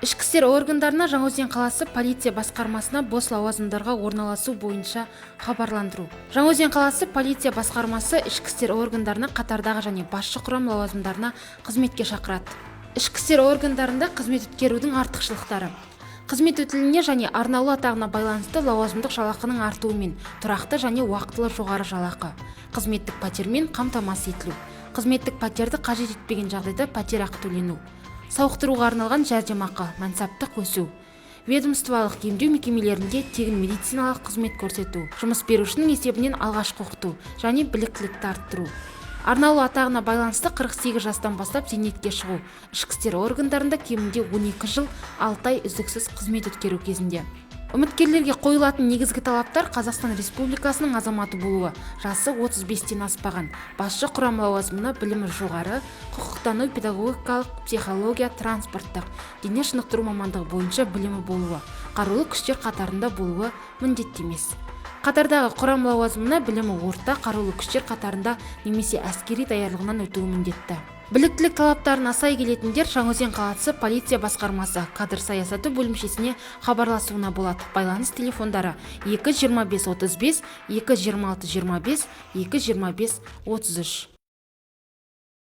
Ішкі істер органдарына Жаңаөзен қаласы полиция басқармасына бос лауазымдарға орналасу бойынша хабарландыру. Жаңаөзен қаласы полиция басқармасы ішкі істер органдарына қатардағы және басшы құрам лауазымдарына қызметке шақырады. Ішкі істер органдарында қызмет өткерудің артықшылықтары. Қызмет өтіліне және арнаулы атағына байланысты лауазымдық жалақының артуымен тұрақты және уақытылы жоғары жалақы. Қызметтік пәтермен қамтамасыз етілу. Қызметтік пәтерді қажет етпеген жағдайда пәтер ақы төлену. Сауықтыруға арналған жәрдемақы, мансаптық өсу. Ведомстволық емдеу мекемелерінде тегін медициналық қызмет көрсету. Жұмыс берушінің есебінен алғашқы оқыту және біліктілікті арттыру. Арнаулы атағына байланысты 48 жастан бастап зейнетке шығу. Ішкі істер органдарында кемінде 12 жыл 6 ай үздіксіз қызмет өткеру кезінде. Үміткерлерге қойылатын негізгі талаптар: Қазақстан Республикасының азаматы болуы, жасы 35-тен аспаған, басшы құрам лауазымына білімі жоғары, құқықтану, педагогикалық, психология, транспорттық, дене шынықтыру мамандығы бойынша білімі болуы, қарулы күштер қатарында болуы міндетті емес. Қатардағы құрам лауазымына білімі орта, қарулы күштер қатарында немесе әскери даярлығынан өтуі міндетті. Біліктілік талаптарына сай келетіндер Жаңаөзен қаласы полиция басқармасы кадр саясаты бөлімшесіне хабарласуына болады. Байланыс телефондары 2 25 35, 2 26 25, 2 25 33.